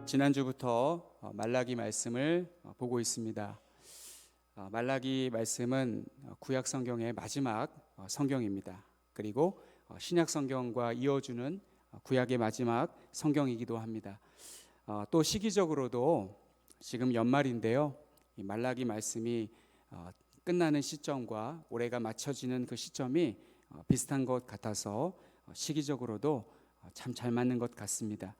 지난주부터 말라기 말씀을 보고 있습니다. 말라기 말씀은 구약 성경의 마지막 성경입니다. 그리고 신약 성경과 이어주는 구약의 마지막 성경이기도 합니다. 또 시기적으로도 지금 연말인데요. 이 말라기 말씀이 끝나는 시점과 올해가 맞춰지는 그 시점이 비슷한 것 같아서 시기적으로도 참 잘 맞는 것 같습니다.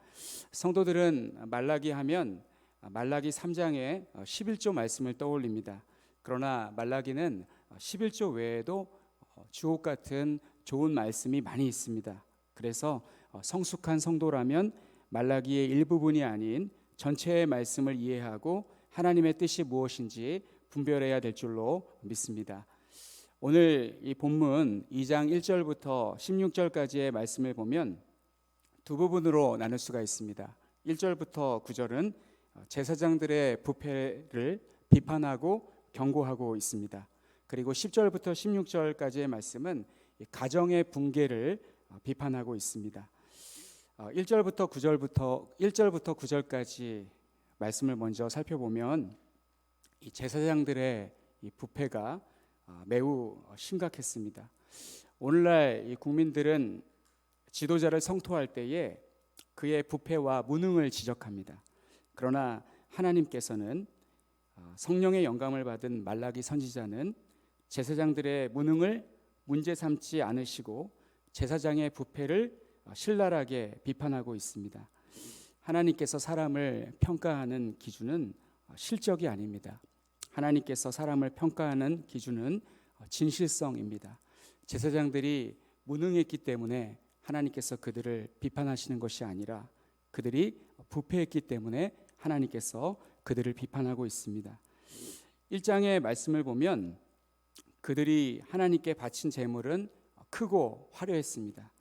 성도들은 말라기 하면 말라기 3장의 11조 말씀을 떠올립니다. 그러나 말라기는 11조 외에도 주옥 같은 좋은 말씀이 많이 있습니다. 그래서 성숙한 성도라면 말라기의 일부분이 아닌 전체의 말씀을 이해하고 하나님의 뜻이 무엇인지 분별해야 될 줄로 믿습니다. 오늘 이 본문 2장 1절부터 16절까지의 말씀을 보면 두 부분으로 나눌 수가 있습니다. 1절부터 9절은 제사장들의 부패를 비판하고 경고하고 있습니다. 그리고 10절부터 16절까지의 말씀은 가정의 붕괴를 비판하고 있습니다. 1절부터 9절까지 말씀을 먼저 살펴보면 이 제사장들의 이 부패가 매우 심각했습니다. 오늘날 이 국민들은 지도자를 성토할 때에 그의 부패와 무능을 지적합니다. 그러나 하나님께서는 성령의 영감을 받은 말라기 선지자는 제사장들의 무능을 문제 삼지 않으시고 제사장의 부패를 신랄하게 비판하고 있습니다. 하나님께서 사람을 평가하는 기준은 실적이 아닙니다. 하나님께서 사람을 평가하는 기준은 진실성입니다. 제사장들이 무능했기 때문에 하나님께서 그들을 비판하시는 것이 아니라 그들이 부패했기 때문에 하나님께서 그들을 비판하고 있습니다. 1장의 말씀을 보면 그들이 하나님께 바친 제물은 크고 화려했습니다.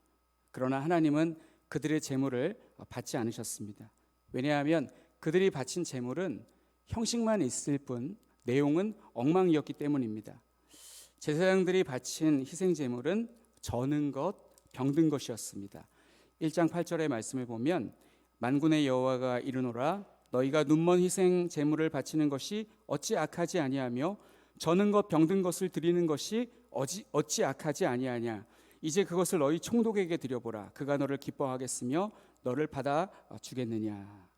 그러나 하나님은 그들의 제물을 받지 않으셨습니다. 왜냐하면 그들이 바친 제물은 형식만 있을 뿐 내용은 엉망이었기 때문입니다. 제사장들이 바친 희생 제물은 저는 것, 병든 것이었습니다. 1장 8절의 말씀을 보면 만군의 여호와가 이르노라 너희가 눈먼 희생 제물을 바치는 것이 어찌 악하지 아니하며 저는 것 병든 것을 드리는 것이 어찌 악하지 아니하냐. 이제 그것을 너희 총독에게 드려보라. 그가 너를 기뻐하겠으며 너를 받아 주겠느냐.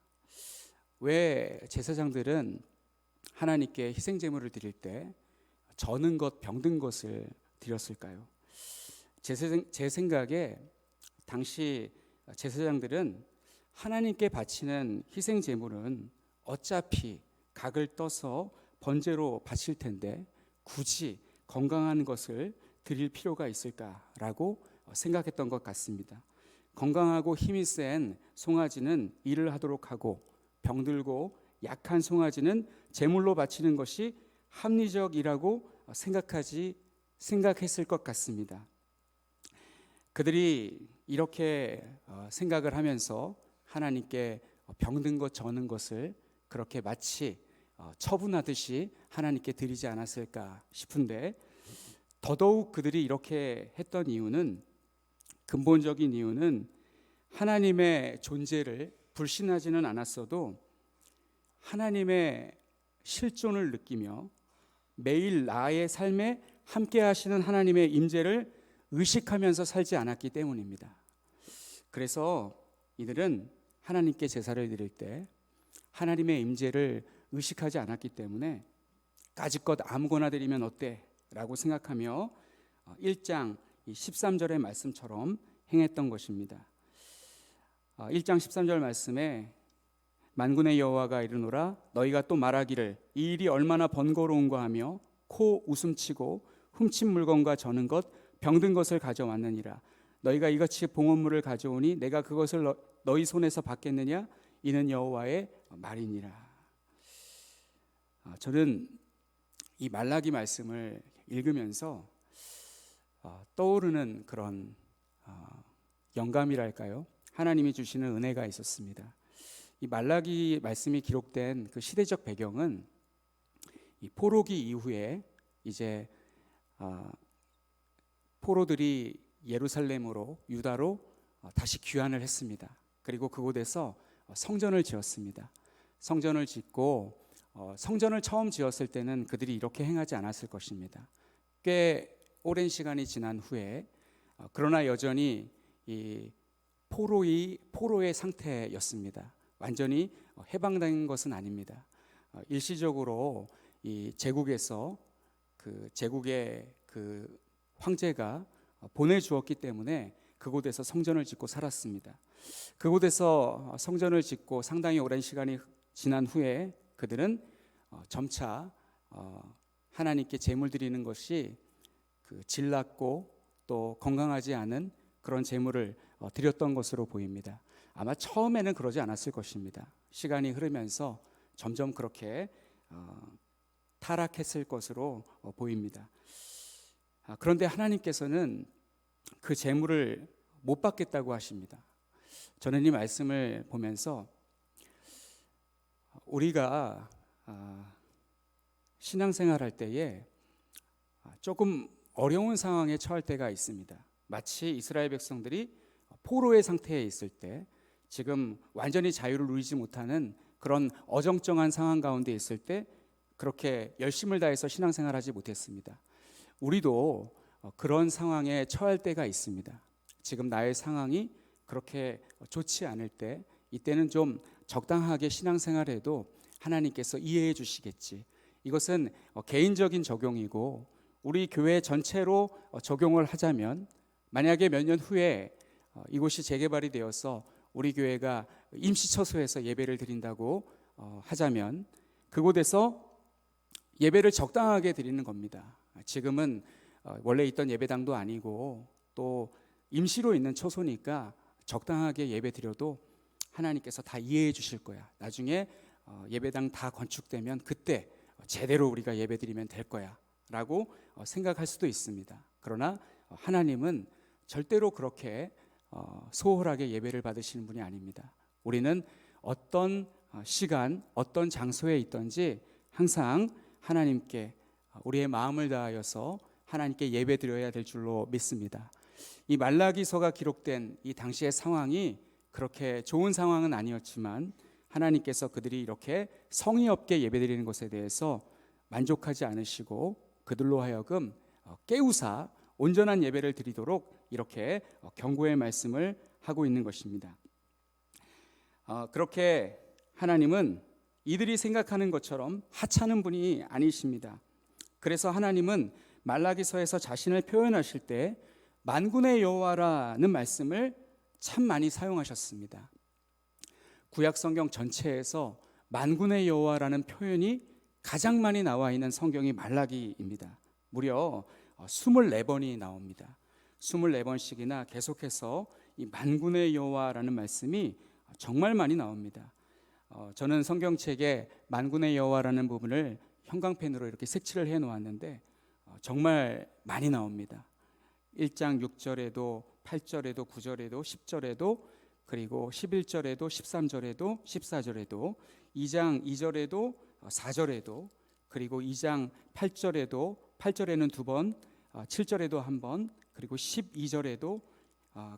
왜 제사장들은 하나님께 희생 제물을 드릴 때 저는 것 병든 것을 드렸을까요? 제 생각에 당시 제사장들은 하나님께 바치는 희생 제물은 어차피 각을 떠서 번제로 바칠 텐데 굳이 건강한 것을 드릴 필요가 있을까라고 생각했던 것 같습니다. 건강하고 힘이 센 송아지는 일을 하도록 하고 병들고 약한 송아지는 제물로 바치는 것이 합리적이라고 생각했을 것 같습니다. 그들이 이렇게 생각을 하면서 하나님께 병든 것 저는 것을 그렇게 마치 처분하듯이 하나님께 드리지 않았을까 싶은데 더더욱 그들이 이렇게 했던 이유는 근본적인 이유는 하나님의 존재를 불신하지는 않았어도 하나님의 실존을 느끼며 매일 나의 삶에 함께 하시는 하나님의 임재를 의식하면서 살지 않았기 때문입니다. 그래서 이들은 하나님께 제사를 드릴 때 하나님의 임재를 의식하지 않았기 때문에 까짓것 아무거나 드리면 어때? 라고 생각하며 1장 13절의 말씀처럼 행했던 것입니다. 1장 13절 말씀에 만군의 여호와가 이르노라 너희가 또 말하기를 이 일이 얼마나 번거로운가 하며 코 웃음치고 훔친 물건과 저는 것 병든 것을 가져왔느니라. 너희가 이같이 봉헌물을 가져오니 내가 그것을 너희 손에서 받겠느냐? 이는 여호와의 말이니라. 저는 이 말라기 말씀을 읽으면서 떠오르는 그런 영감이랄까요? 하나님이 주시는 은혜가 있었습니다. 이 말라기 말씀이 기록된 그 시대적 배경은 이 포로기 이후에 이제 포로들이 예루살렘으로 유다로 다시 귀환을 했습니다. 그리고 그곳에서 성전을 지었습니다. 성전을 짓고 성전을 처음 지었을 때는 그들이 이렇게 행하지 않았을 것입니다. 꽤 오랜 시간이 지난 후에 그러나 여전히 이 포로의 상태였습니다. 완전히 해방된 것은 아닙니다. 일시적으로 이 제국에서 그 제국의 그 황제가 보내주었기 때문에 그곳에서 성전을 짓고 살았습니다. 그곳에서 성전을 짓고 상당히 오랜 시간이 지난 후에 그들은 점차 하나님께 제물 드리는 것이 그 질났고 또 건강하지 않은 그런 제물을 드렸던 것으로 보입니다. 아마 처음에는 그러지 않았을 것입니다. 시간이 흐르면서 점점 그렇게 타락했을 것으로 보입니다. 그런데 하나님께서는 그 제물을 못 받겠다고 하십니다. 저는 이 말씀을 보면서 우리가 신앙생활할 때에 조금 어려운 상황에 처할 때가 있습니다. 마치 이스라엘 백성들이 포로의 상태에 있을 때, 지금 완전히 자유를 누리지 못하는 그런 어정쩡한 상황 가운데 있을 때 그렇게 열심을 다해서 신앙생활하지 못했습니다. 우리도 그런 상황에 처할 때가 있습니다. 지금 나의 상황이 그렇게 좋지 않을 때, 이때는 좀 적당하게 신앙생활해도 하나님께서 이해해 주시겠지. 이것은 개인적인 적용이고 우리 교회 전체로 적용을 하자면, 만약에 몇 년 후에 이곳이 재개발이 되어서 우리 교회가 임시처소에서 예배를 드린다고 하자면 그곳에서 예배를 적당하게 드리는 겁니다. 지금은 원래 있던 예배당도 아니고 또 임시로 있는 처소니까 적당하게 예배 드려도 하나님께서 다 이해해 주실 거야. 나중에 예배당 다 건축되면 그때 제대로 우리가 예배 드리면 될 거야 라고 생각할 수도 있습니다. 그러나 하나님은 절대로 그렇게 소홀하게 예배를 받으시는 분이 아닙니다. 우리는 어떤 시간, 어떤 장소에 있든지 항상 하나님께 우리의 마음을 다하여서 하나님께 예배 드려야 될 줄로 믿습니다. 이 말라기서가 기록된 이 당시의 상황이 그렇게 좋은 상황은 아니었지만 하나님께서 그들이 이렇게 성의 없게 예배드리는 것에 대해서 만족하지 않으시고 그들로 하여금 깨우사 온전한 예배를 드리도록 이렇게 경고의 말씀을 하고 있는 것입니다. 그렇게 하나님은 이들이 생각하는 것처럼 하찮은 분이 아니십니다. 그래서 하나님은 말라기서에서 자신을 표현하실 때 만군의 여호와라는 말씀을 참 많이 사용하셨습니다. 구약 성경 전체에서 만군의 여호와라는 표현이 가장 많이 나와 있는 성경이 말라기입니다. 무려 24번이 나옵니다. 24번씩이나 계속해서 이 만군의 여호와라는 말씀이 정말 많이 나옵니다. 저는 성경책에 만군의 여호와라는 부분을 형광펜으로 이렇게 색칠을 해 놓았는데 정말 많이 나옵니다. 1장 6절에도 8절에도 9절에도 10절에도 그리고 11절에도 13절에도 14절에도 2장 2절에도 4절에도 그리고 2장 8절에도 8절에는 2번 7절에도 1번 그리고 12절에도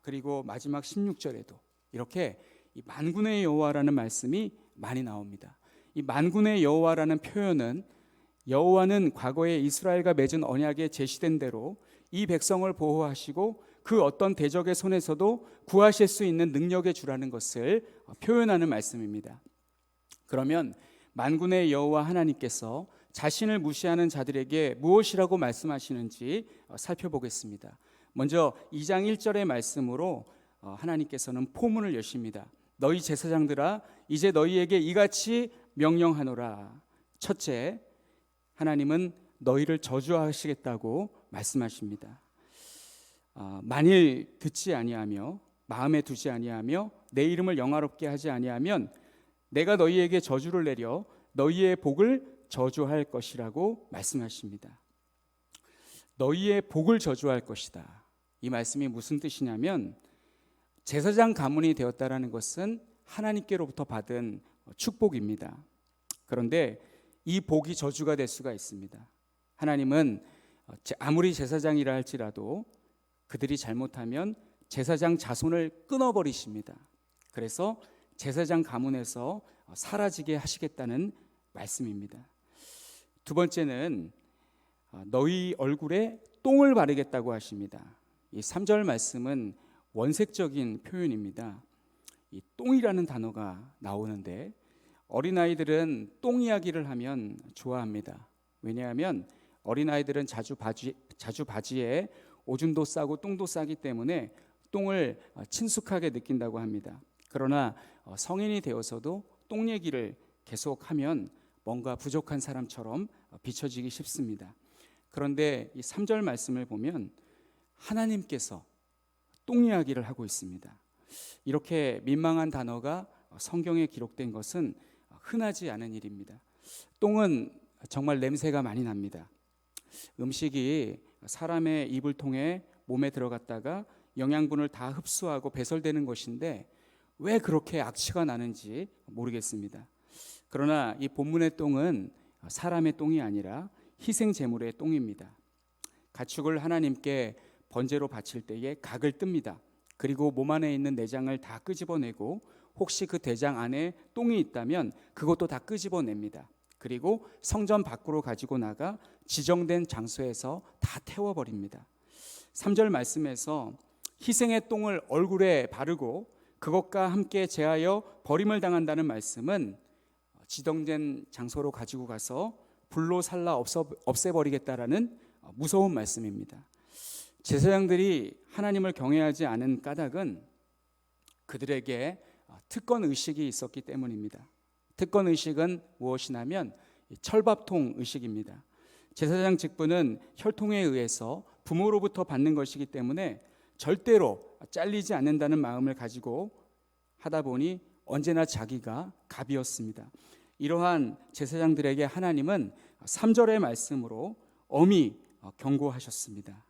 그리고 마지막 16절에도 이렇게 이 만군의 여호와라는 말씀이 많이 나옵니다. 이 만군의 여호와라는 표현은 여호와는 과거에 이스라엘과 맺은 언약에 제시된 대로 이 백성을 보호하시고 그 어떤 대적의 손에서도 구하실 수 있는 능력의 주라는 것을 표현하는 말씀입니다. 그러면 만군의 여호와 하나님께서 자신을 무시하는 자들에게 무엇이라고 말씀하시는지 살펴보겠습니다. 먼저 2장 1절의 말씀으로 하나님께서는 포문을 여십니다. 너희 제사장들아 이제 너희에게 이같이 명령하노라. 첫째, 하나님은 너희를 저주하시겠다고 말씀하십니다. 만일 듣지 아니하며 마음에 두지 아니하며 내 이름을 영화롭게 하지 아니하면 내가 너희에게 저주를 내려 너희의 복을 저주할 것이라고 말씀하십니다. 너희의 복을 저주할 것이다. 이 말씀이 무슨 뜻이냐면 제사장 가문이 되었다라는 것은 하나님께로부터 받은 축복입니다. 그런데 이 복이 저주가 될 수가 있습니다. 하나님은 아무리 제사장이라 할지라도 그들이 잘못하면 제사장 자손을 끊어버리십니다. 그래서 제사장 가문에서 사라지게 하시겠다는 말씀입니다. 두 번째는 너희 얼굴에 똥을 바르겠다고 하십니다. 이 3절 말씀은 원색적인 표현입니다. 이 똥이라는 단어가 나오는데 어린아이들은 똥 이야기를 하면 좋아합니다. 왜냐하면 어린아이들은 자주 바지에 오줌도 싸고 똥도 싸기 때문에 똥을 친숙하게 느낀다고 합니다. 그러나 성인이 되어서도 똥 얘기를 계속하면 뭔가 부족한 사람처럼 비춰지기 쉽습니다. 그런데 이 3절 말씀을 보면 하나님께서 똥 이야기를 하고 있습니다. 이렇게 민망한 단어가 성경에 기록된 것은 흔하지 않은 일입니다. 똥은 정말 냄새가 많이 납니다. 음식이 사람의 입을 통해 몸에 들어갔다가 영양분을 다 흡수하고 배설되는 것인데 왜 그렇게 악취가 나는지 모르겠습니다. 그러나 이 본문의 똥은 사람의 똥이 아니라 희생 제물의 똥입니다. 가축을 하나님께 번제로 바칠 때에 각을 뜹니다. 그리고 몸 안에 있는 내장을 다 끄집어내고 혹시 그 대장 안에 똥이 있다면 그것도 다 끄집어냅니다. 그리고 성전 밖으로 가지고 나가 지정된 장소에서 다 태워버립니다. 3절 말씀에서 희생의 똥을 얼굴에 바르고 그것과 함께 제하여 버림을 당한다는 말씀은 지정된 장소로 가지고 가서 불로 살라 없애버리겠다라는 무서운 말씀입니다. 제사장들이 하나님을 경외하지 않은 까닭은 그들에게 특권 의식이 있었기 때문입니다. 특권 의식은 무엇이냐면 철밥통 의식입니다. 제사장 직분은 혈통에 의해서 부모로부터 받는 것이기 때문에 절대로 잘리지 않는다는 마음을 가지고 하다 보니 언제나 자기가 갑이었습니다. 이러한 제사장들에게 하나님은 3절의 말씀으로 엄히 경고하셨습니다.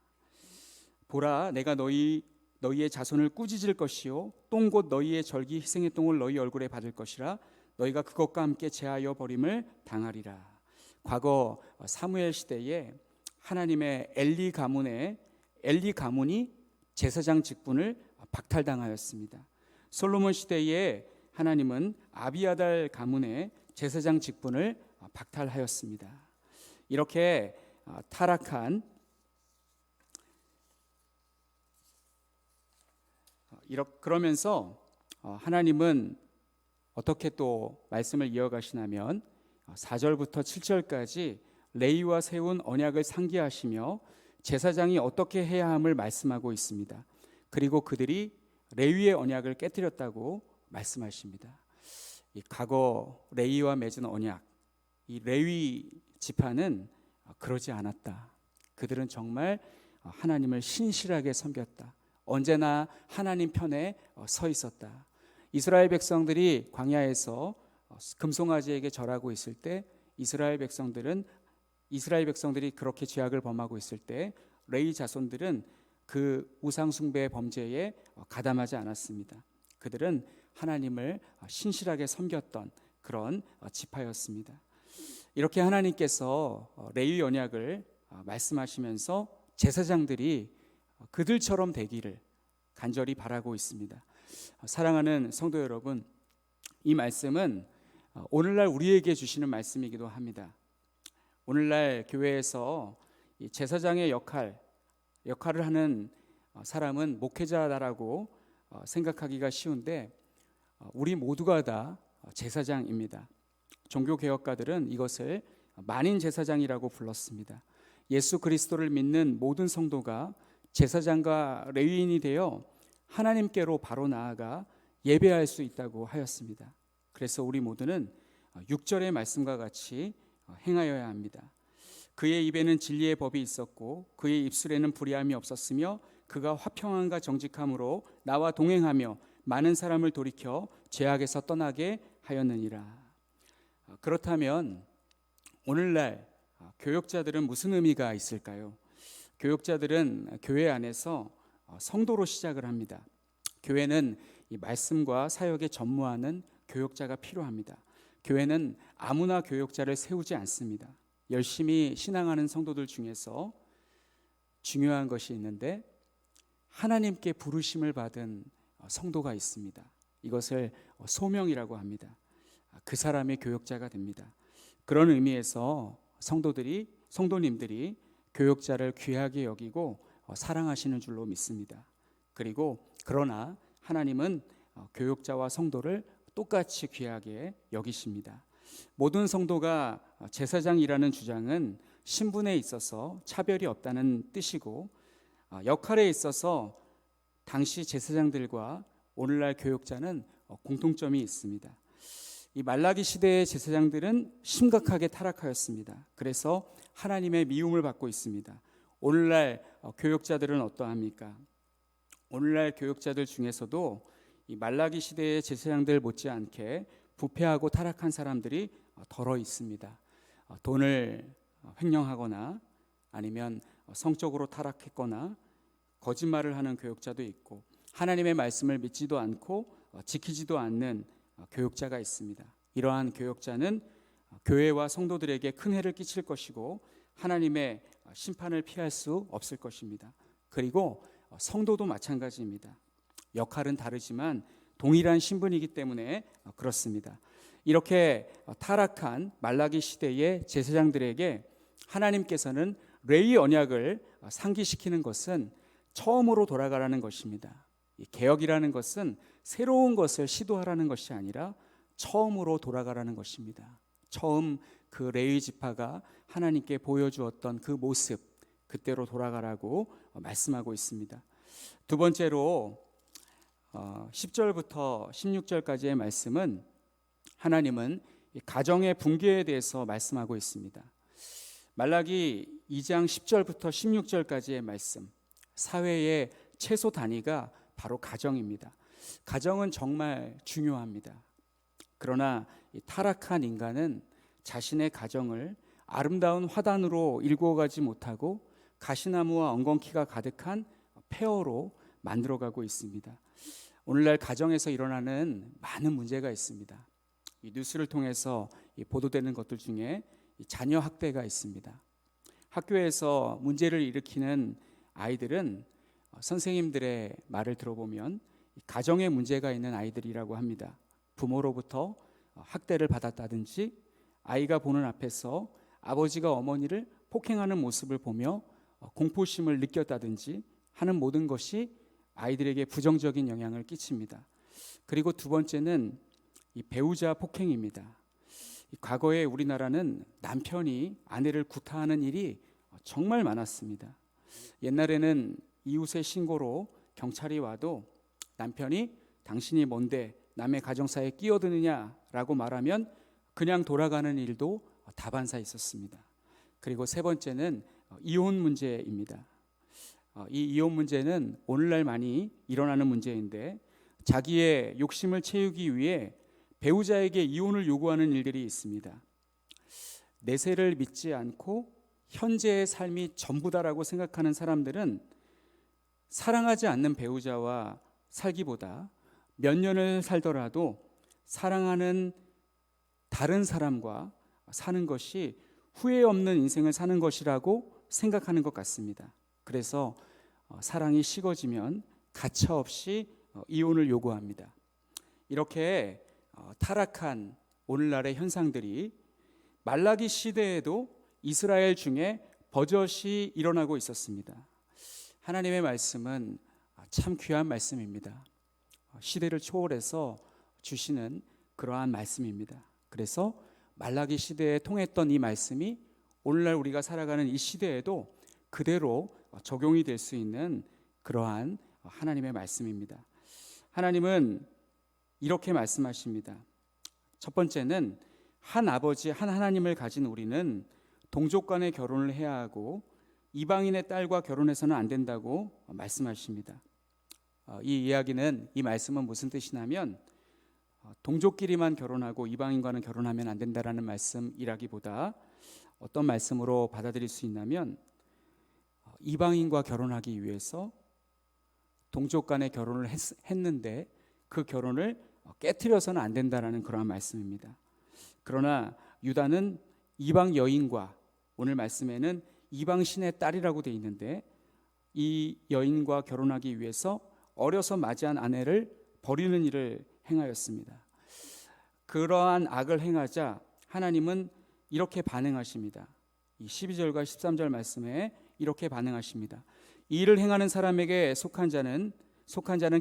보라, 내가 너희의 자손을 꾸짖을 것이요 똥 곧 너희의 절기 희생의 똥을 너희 얼굴에 받을 것이라 너희가 그것과 함께 제하여 버림을 당하리라. 과거 사무엘 시대에 하나님의 엘리 가문이 제사장 직분을 박탈당하였습니다. 솔로몬 시대에 하나님은 아비아달 가문의 제사장 직분을 박탈하였습니다. 이렇게 타락한 그러면서 하나님은 어떻게 또 말씀을 이어가시냐면 4절부터 7절까지 레위와 세운 언약을 상기하시며 제사장이 어떻게 해야 함을 말씀하고 있습니다. 그리고 그들이 레위의 언약을 깨뜨렸다고 말씀하십니다. 이 과거 레위와 맺은 언약, 이 레위 지파는 그러지 않았다. 그들은 정말 하나님을 신실하게 섬겼다. 언제나 하나님 편에 서 있었다. 이스라엘 백성들이 광야에서 금송아지에게 절하고 있을 때 이스라엘 백성들이 그렇게 죄악을 범하고 있을 때 레위 자손들은 그 우상 숭배의 범죄에 가담하지 않았습니다. 그들은 하나님을 신실하게 섬겼던 그런 지파였습니다. 이렇게 하나님께서 레위 언약을 말씀하시면서 제사장들이 그들처럼 되기를 간절히 바라고 있습니다. 사랑하는 성도 여러분, 이 말씀은 오늘날 우리에게 주시는 말씀이기도 합니다. 오늘날 교회에서 이 제사장의 역할을 하는 사람은 목회자다라고 생각하기가 쉬운데 우리 모두가 다 제사장입니다. 종교개혁가들은 이것을 만인 제사장이라고 불렀습니다. 예수 그리스도를 믿는 모든 성도가 제사장과 레위인이 되어 하나님께로 바로 나아가 예배할 수 있다고 하였습니다. 그래서 우리 모두는 6절의 말씀과 같이 행하여야 합니다. 그의 입에는 진리의 법이 있었고 그의 입술에는 불의함이 없었으며 그가 화평함과 정직함으로 나와 동행하며 많은 사람을 돌이켜 죄악에서 떠나게 하였느니라. 그렇다면 오늘날 교역자들은 무슨 의미가 있을까요? 교역자들은 교회 안에서 성도로 시작을 합니다. 교회는 이 말씀과 사역에 전무하는 교역자가 필요합니다. 교회는 아무나 교역자를 세우지 않습니다. 열심히 신앙하는 성도들 중에서 중요한 것이 있는데 하나님께 부르심을 받은 성도가 있습니다. 이것을 소명이라고 합니다. 그 사람의 교역자가 됩니다. 그런 의미에서 성도님들이 교역자를 귀하게 여기고 사랑하시는 줄로 믿습니다. 그러나 하나님은 교역자와 성도를 똑같이 귀하게 여기십니다. 모든 성도가 제사장이라는 주장은 신분에 있어서 차별이 없다는 뜻이고, 역할에 있어서 당시 제사장들과 오늘날 교역자는 공통점이 있습니다. 이 말라기 시대의 제사장들은 심각하게 타락하였습니다. 그래서 하나님의 미움을 받고 있습니다. 오늘날 교역자들은 어떠합니까? 오늘날 교역자들 중에서도 이 말라기 시대의 제사장들 못지않게 부패하고 타락한 사람들이 덜어 있습니다. 돈을 횡령하거나 아니면 성적으로 타락했거나 거짓말을 하는 교역자도 있고, 하나님의 말씀을 믿지도 않고 지키지도 않는 교역자가 있습니다. 이러한 교역자는 교회와 성도들에게 큰 해를 끼칠 것이고 하나님의 심판을 피할 수 없을 것입니다. 그리고 성도도 마찬가지입니다. 역할은 다르지만 동일한 신분이기 때문에 그렇습니다. 이렇게 타락한 말라기 시대의 제사장들에게 하나님께서는 레위 언약을 상기시키는 것은 처음으로 돌아가라는 것입니다. 이 개혁이라는 것은 새로운 것을 시도하라는 것이 아니라 처음으로 돌아가라는 것입니다. 처음 그 레위 지파가 하나님께 보여주었던 그 모습, 그때로 돌아가라고 말씀하고 있습니다. 두 번째로 10절부터 16절까지의 말씀은 하나님은 가정의 붕괴에 대해서 말씀하고 있습니다. 말라기 2장 10절부터 16절까지의 말씀, 사회의 최소 단위가 바로 가정입니다. 가정은 정말 중요합니다. 그러나 이 타락한 인간은 자신의 가정을 아름다운 화단으로 일구어가지 못하고 가시나무와 엉겅퀴가 가득한 폐허로 만들어가고 있습니다. 오늘날 가정에서 일어나는 많은 문제가 있습니다. 이 뉴스를 통해서 보도되는 것들 중에 자녀 학대가 있습니다. 학교에서 문제를 일으키는 아이들은 선생님들의 말을 들어보면 가정에 문제가 있는 아이들이라고 합니다. 부모로부터 학대를 받았다든지 아이가 보는 앞에서 아버지가 어머니를 폭행하는 모습을 보며 공포심을 느꼈다든지 하는 모든 것이 아이들에게 부정적인 영향을 끼칩니다. 그리고 두 번째는 이 배우자 폭행입니다. 과거에 우리나라는 남편이 아내를 구타하는 일이 정말 많았습니다. 옛날에는 이웃의 신고로 경찰이 와도 남편이 당신이 뭔데 남의 가정사에 끼어드느냐라고 말하면 그냥 돌아가는 일도 다반사 있었습니다. 그리고 세 번째는 이혼 문제입니다. 이 이혼 문제는 오늘날 많이 일어나는 문제인데, 자기의 욕심을 채우기 위해 배우자에게 이혼을 요구하는 일들이 있습니다. 내세를 믿지 않고 현재의 삶이 전부다라고 생각하는 사람들은 사랑하지 않는 배우자와 살기보다 몇 년을 살더라도 사랑하는 다른 사람과 사는 것이 후회 없는 인생을 사는 것이라고 생각하는 것 같습니다. 그래서 사랑이 식어지면 가차없이 이혼을 요구합니다. 이렇게 타락한 오늘날의 현상들이 말라기 시대에도 이스라엘 중에 버젓이 일어나고 있었습니다. 하나님의 말씀은 참 귀한 말씀입니다. 시대를 초월해서 주시는 그러한 말씀입니다. 그래서 말라기 시대에 통했던 이 말씀이 오늘날 우리가 살아가는 이 시대에도 그대로 적용이 될 수 있는 그러한 하나님의 말씀입니다. 하나님은 이렇게 말씀하십니다. 첫 번째는 한 아버지, 한 하나님을 가진 우리는 동족 간의 결혼을 해야 하고 이방인의 딸과 결혼해서는 안 된다고 말씀하십니다. 이 말씀은 무슨 뜻이냐면 동족끼리만 결혼하고 이방인과는 결혼하면 안 된다라는 말씀이라기보다 어떤 말씀으로 받아들일 수 있냐면, 이방인과 결혼하기 위해서 동족 간의 결혼을 했는데 그 결혼을 깨트려서는 안 된다라는 그러한 말씀입니다. 그러나 유다는 이방 여인과, 오늘 말씀에는 이방 신의 딸이라고 되어 있는데, 이 여인과 결혼하기 위해서 어려서 맞이한 아내를 버리는 일을 행하였습니다. 그러한 악을 행하자 하나님은 이렇게 반응하십니다. 이 12절과 13절 말씀에 이렇게 반응하십니다. 이 일을 행하는 사람에게 속한 자는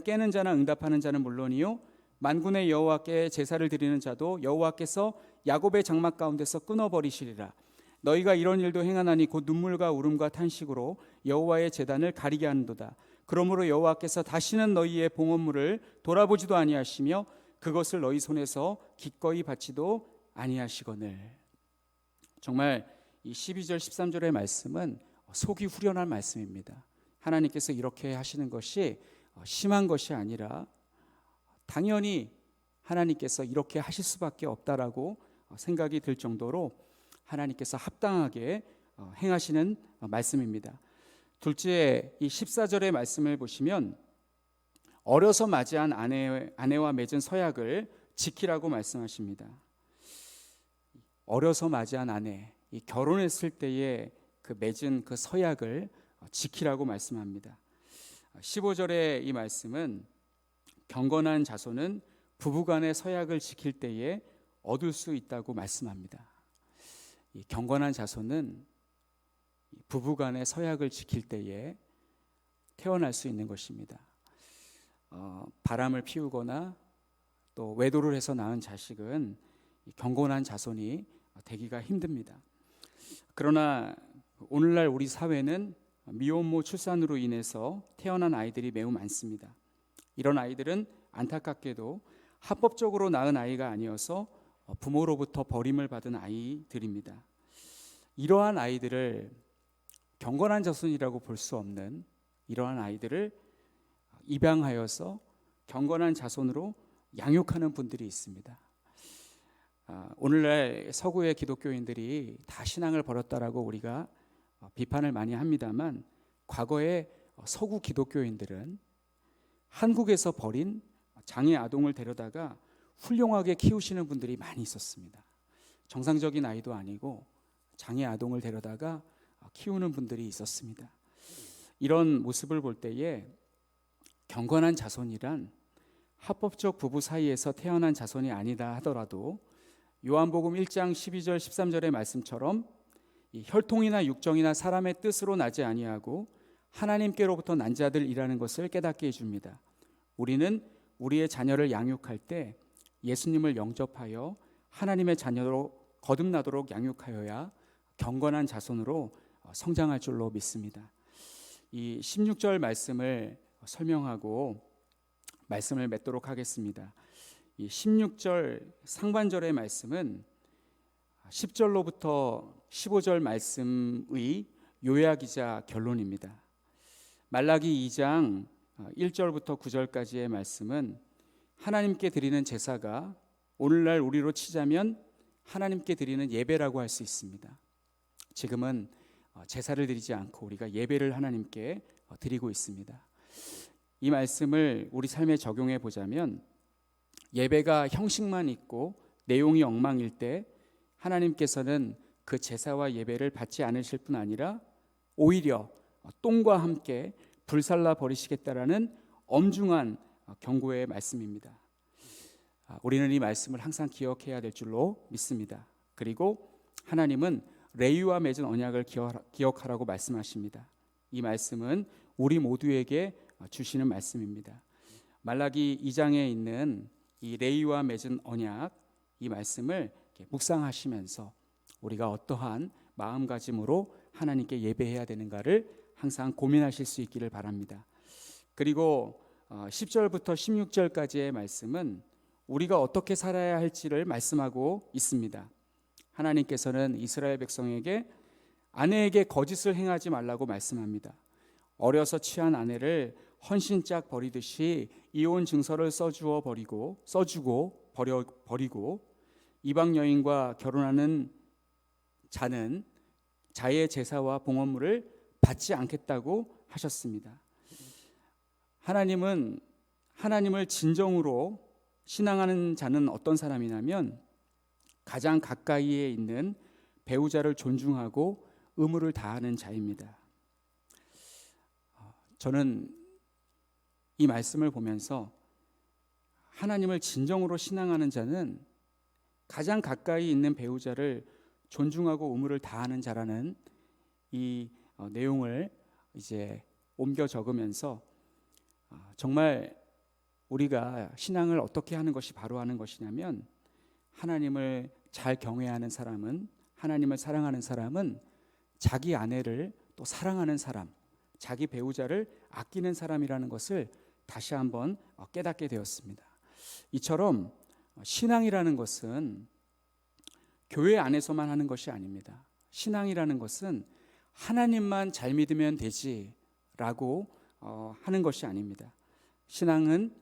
깨는 자나 응답하는 자는 물론이요 만군의 여호와께 제사를 드리는 자도 여호와께서 야곱의 장막 가운데서 끊어버리시리라. 너희가 이런 일도 행하나니 곧 눈물과 울음과 탄식으로 여호와의 제단을 가리게 하는도다. 그러므로 여호와께서 다시는 너희의 봉헌물을 돌아보지도 아니하시며 그것을 너희 손에서 기꺼이 받지도 아니하시거늘. 정말 이 12절 13절의 말씀은 속이 후련한 말씀입니다. 하나님께서 이렇게 하시는 것이 심한 것이 아니라 당연히 하나님께서 이렇게 하실 수밖에 없다라고 생각이 들 정도로 하나님께서 합당하게 행하시는 말씀입니다. 둘째, 이 14절의 말씀을 보시면 어려서 맞이한 아내와 맺은 서약을 지키라고 말씀하십니다. 어려서 맞이한 아내, 이 결혼했을 때에 그 맺은 그 서약을 지키라고 말씀합니다. 15절의 이 말씀은 경건한 자손은 부부간의 서약을 지킬 때에 얻을 수 있다고 말씀합니다. 이 경건한 자손은 부부간의 서약을 지킬 때에 태어날 수 있는 것입니다. 바람을 피우거나 또 외도를 해서 낳은 자식은 경건한 자손이 되기가 힘듭니다. 그러나 오늘날 우리 사회는 미혼모 출산으로 인해서 태어난 아이들이 매우 많습니다. 이런 아이들은 안타깝게도 합법적으로 낳은 아이가 아니어서 부모로부터 버림을 받은 아이들입니다. 이러한 아이들을 경건한 자손이라고 볼 수 없는 이러한 아이들을 입양하여서 경건한 자손으로 양육하는 분들이 있습니다. 오늘날 서구의 기독교인들이 다 신앙을 버렸다라고 우리가 비판을 많이 합니다만 과거에 서구 기독교인들은 한국에서 버린 장애 아동을 데려다가 훌륭하게 키우시는 분들이 많이 있었습니다. 정상적인 아이도 아니고 장애 아동을 데려다가 키우는 분들이 있었습니다. 이런 모습을 볼 때에 경건한 자손이란 합법적 부부 사이에서 태어난 자손이 아니다 하더라도 요한복음 1장 12절 13절의 말씀처럼 이 혈통이나 육정이나 사람의 뜻으로 나지 아니하고 하나님께로부터 난 자들이라는 것을 깨닫게 해줍니다. 우리는 우리의 자녀를 양육할 때 예수님을 영접하여 하나님의 자녀로 거듭나도록 양육하여야 경건한 자손으로 성장할 줄로 믿습니다. 이 16절 말씀을 설명하고 말씀을 맺도록 하겠습니다. 이 16절 상반절의 말씀은 10절로부터 15절 말씀의 요약이자 결론입니다. 말라기 2장 1절부터 9절까지의 말씀은 하나님께 드리는 제사가 오늘날 우리로 치자면 하나님께 드리는 예배라고 할 수 있습니다. 지금은 제사를 드리지 않고 우리가 예배를 하나님께 드리고 있습니다. 이 말씀을 우리 삶에 적용해 보자면 예배가 형식만 있고 내용이 엉망일 때 하나님께서는 그 제사와 예배를 받지 않으실 뿐 아니라 오히려 똥과 함께 불살라 버리시겠다라는 엄중한 경고의 말씀입니다. 우리는 이 말씀을 항상 기억해야 될 줄로 믿습니다. 그리고 하나님은 레위와 맺은 언약을 기억하라고 말씀하십니다. 이 말씀은 우리 모두에게 주시는 말씀입니다. 말라기 2장에 있는 이 레위와 맺은 언약, 이 말씀을 묵상하시면서 우리가 어떠한 마음가짐으로 하나님께 예배해야 되는가를 항상 고민하실 수 있기를 바랍니다. 그리고 10절부터 16절까지의 말씀은 우리가 어떻게 살아야 할지를 말씀하고 있습니다. 하나님께서는 이스라엘 백성에게 아내에게 거짓을 행하지 말라고 말씀합니다. 어려서 취한 아내를 헌신짝 버리듯이 이혼 증서를 써주고 버리고 이방 여인과 결혼하는 자는 자의 제사와 봉헌물을 받지 않겠다고 하셨습니다. 하나님은 하나님을 진정으로 신앙하는 자는 어떤 사람이냐면 가장 가까이에 있는 배우자를 존중하고 의무를 다하는 자입니다. 저는 이 말씀을 보면서 하나님을 진정으로 신앙하는 자는 가장 가까이 있는 배우자를 존중하고 의무를 다하는 자라는 이 내용을 이제 옮겨 적으면서 정말 우리가 신앙을 어떻게 하는 것이 바로 하는 것이냐면, 하나님을 잘 경외하는 사람은, 하나님을 사랑하는 사람은 자기 아내를 또 사랑하는 사람, 자기 배우자를 아끼는 사람이라는 것을 다시 한번 깨닫게 되었습니다. 이처럼 신앙이라는 것은 교회 안에서만 하는 것이 아닙니다. 신앙이라는 것은 하나님만 잘 믿으면 되지라고 하는 것이 아닙니다. 신앙은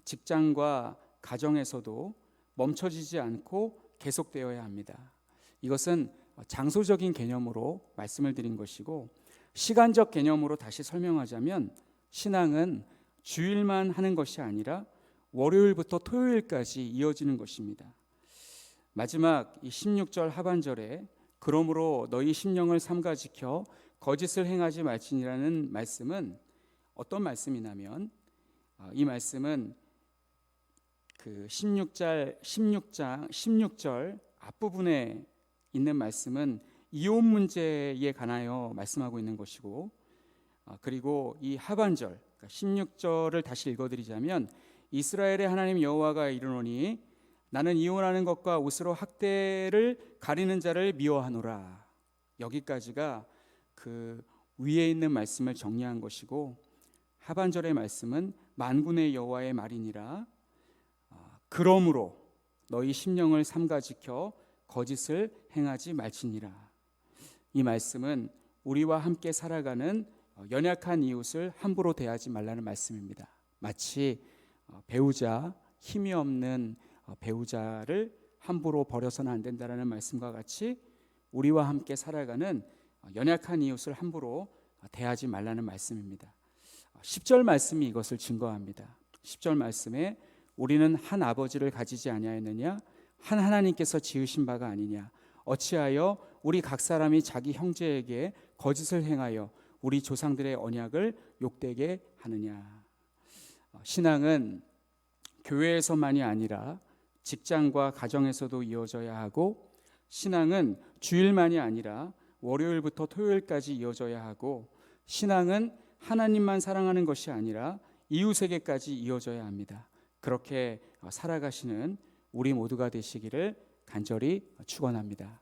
직장과 가정에서도 멈춰지지 않고 계속되어야 합니다. 이것은 장소적인 개념으로 말씀을 드린 것이고, 시간적 개념으로 다시 설명하자면 신앙은 주일만 하는 것이 아니라 월요일부터 토요일까지 이어지는 것입니다. 마지막 이 16절 하반절에 그러므로 너희 심령을 삼가 지켜 거짓을 행하지 말지니라는 말씀은 어떤 말씀이냐면, 이 말씀은 그 16절 앞부분에 있는 말씀은 이혼 문제에 관하여 말씀하고 있는 것이고, 그리고 이 하반절 16절을 다시 읽어드리자면, 이스라엘의 하나님 여호와가 이르노니 나는 이혼하는 것과 옷으로 학대를 가리는 자를 미워하노라. 여기까지가 그 위에 있는 말씀을 정리한 것이고, 하반절의 말씀은 만군의 여호와의 말이니라. 그러므로 너희 심령을 삼가 지켜 거짓을 행하지 말지니라. 이 말씀은 우리와 함께 살아가는 연약한 이웃을 함부로 대하지 말라는 말씀입니다. 마치 배우자, 힘이 없는 배우자를 함부로 버려서는 안 된다는 말씀과 같이 우리와 함께 살아가는 연약한 이웃을 함부로 대하지 말라는 말씀입니다. 10절 말씀이 이것을 증거합니다. 10절 말씀에 우리는 한 아버지를 가지지 아니하였느냐, 한 하나님께서 지으신 바가 아니냐, 어찌하여 우리 각 사람이 자기 형제에게 거짓을 행하여 우리 조상들의 언약을 욕되게 하느냐. 신앙은 교회에서만이 아니라 직장과 가정에서도 이어져야 하고, 신앙은 주일만이 아니라 월요일부터 토요일까지 이어져야 하고, 신앙은 하나님만 사랑하는 것이 아니라 이웃에게까지 이어져야 합니다. 그렇게 살아가시는 우리 모두가 되시기를 간절히 축원합니다.